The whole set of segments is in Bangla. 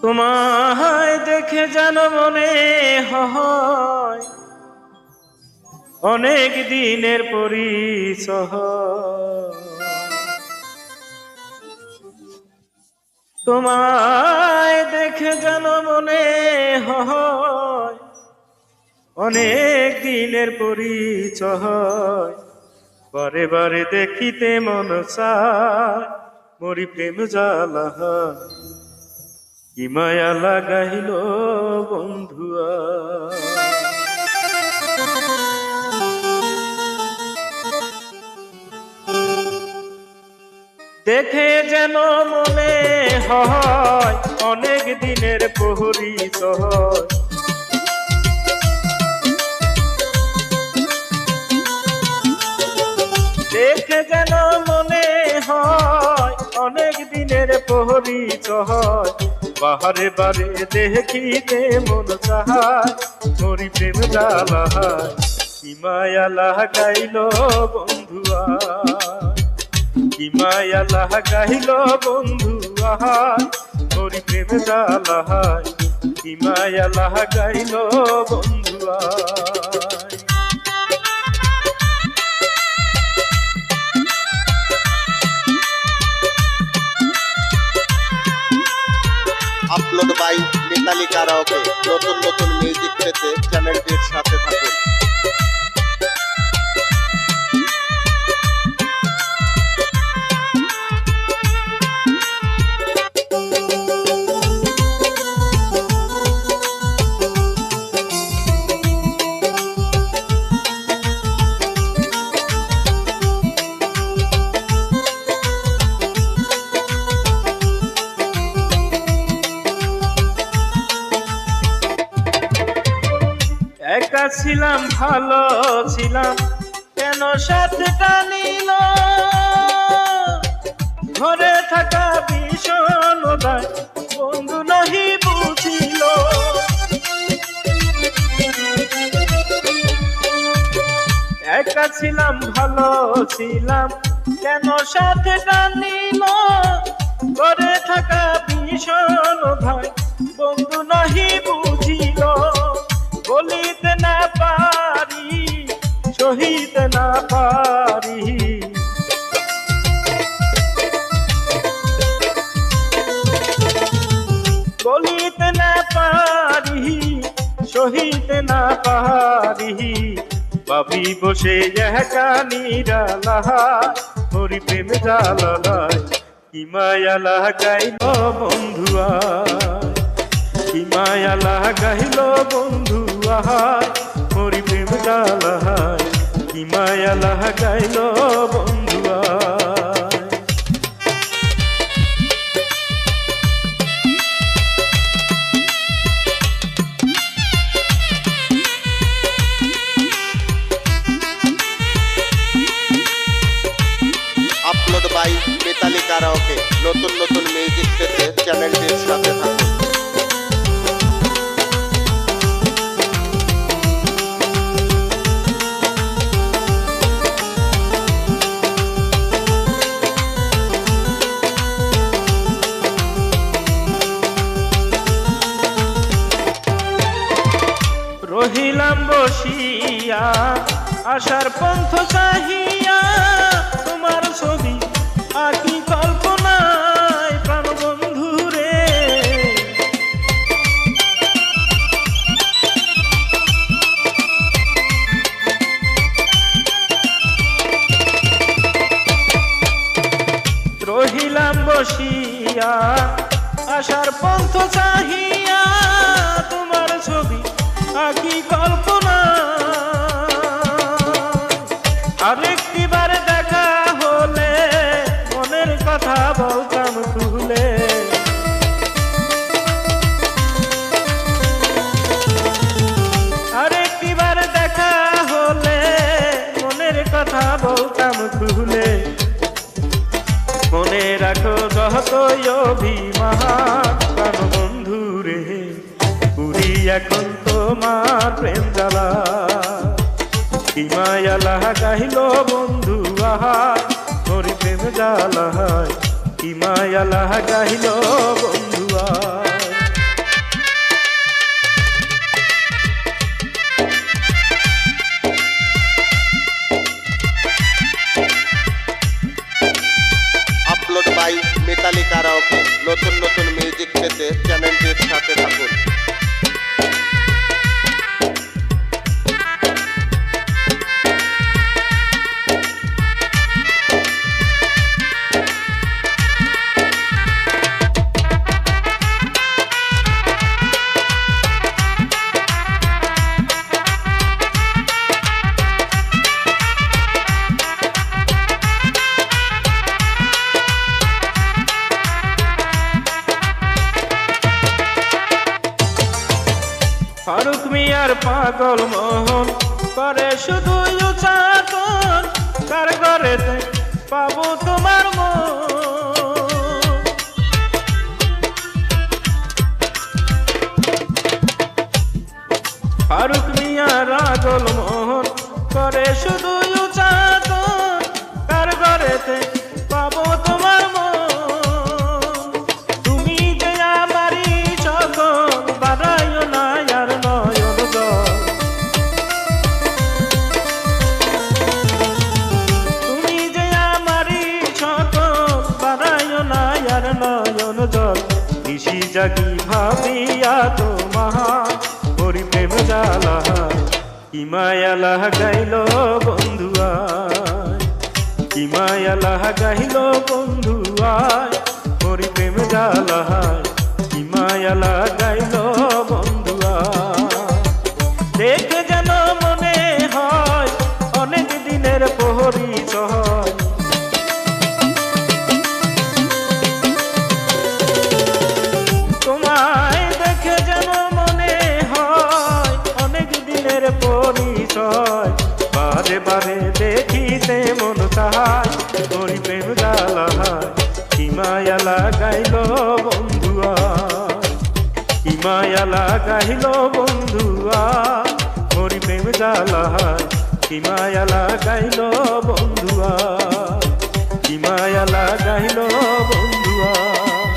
তোমায় দেখে যেন মনে হয় অনেক দিনের পরিচয়। তোমায় দেখে যেন মনে হয় অনেক দিনের পরিচয়। বারে বারে দেখিতে মন চায় মরি প্রেম জ্বালা, কি মায়া লাগাইল বন্ধুয়া। দেখে যেন মনে হয় অনেক দিনের পরিচয়। দেখে যেন মনে হয় অনেক দিনের পরিচয়। বাহারে বারে দেখিতে মন চায় মরি প্রেম জ্বালা, কি মায়া লাগাইল বন্ধুয়া, কি মায়া লাগাইল বন্ধুয়া মরি প্রেম জ্বালা, কি মায়া লাগাইল বন্ধুয়া। Upload by Mitali karaoke. নতুন নতুন মিউজিক পেতে চ্যানেলটির সাথে থাকুন। একা ছিলাম ভালো ছিলাম কেন সাথটা নিল, ঘরে থাকা ভীষণ বন্ধু নহি বুঝিল। একা ছিলাম ভালো ছিলাম কেন সাথটা নিল, ঘরে থাকা ভীষণ বন্ধু নহি বুঝিল। বলিতে না পারি সহিতে না পারি, বলিতে না পারি সহিতে না পারি। ভাবি বসে একা নিরালা মরি প্রেম জ্বালা, কি মায়া লাগাইল বন্ধুয়া, কি মায়া লাগাইল বন্ধুয়া মরি প্রেম জ্বালা, কি মায়া লাগাইল বন্ধুয়া। Upload by Mitali karaoke. নতুন নতুন মিউজিক পেতে চ্যানেলটির সাথে থাকুন। রহিলাম বসিয়া আশার পন্থ চাহিয়া, তোমার ছবি আঁকি কল্পনায় প্রাণ বন্ধুরে। রহিলাম বসিয়া আশার পন্থ চাহিয়া, তোমার ছবি আঁকি কল্পনা। আরেকটি বার দেখা হলে মনের কথা বলতাম তুলে, আরেকটি বার দেখা হলে মনের কথা বলতাম তুলে। মনে রাখো যতই অভিমান প্রাণ বন্ধুরে, পুরি এখন তোমার প্রেম জ্বালা, কি মায়া লাগাইল বন্ধুয়া মরি প্রেম জ্বালা, কি মায়া লাগাইল বন্ধুয়া। By Mitali karaoke. নতুন নতুন মিউজিক পেতে চ্যানেলটির সাথে থাকুন। ফারুক মিয়ার পাগল মোহন করে শুধু উচাটন, কার ঘরেতে পাবো তোমার মন। ফারুক মিয়ার পাগল মোহন করে শুধু উচাটন, কার ঘরেতে পাবো তোমার মন। তুমি যে আমারই সকল, বাড়াইও না আর নয়ন জল। তুমি যে আমারই সকল, বাড়াইও না আর নয়ন জল। নিশি জাগি ভাবিয়া তোমার হরি প্রেম জ্বালা, কি মায়া লাগাইল বন্ধু আয়, কি মায়া লাগাইল বন্ধু আয়, হরি প্রেম জ্বালা, কি মায়া লাগাইল বন্ধু আয়। দেখে যেন মনে হয় অনেক দিনের পরিচয়, তোমায় দেখে যেন মনে হয় অনেক দিনের পরিচয়। বারে বারে দেখিতে মন চায়, হরি প্রেম জ্বালায়, কি মায়া লাগাইল বন্ধু আয়, কি মায়া লাগাইল বন্ধু আয়, হরি প্রেম জ্বালায়, কি মায়া লাগাইল বন্ধু আয়, কি মায়া লাগাইল বন্ধু আয়,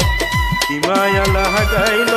কি মায়া লাগাইল।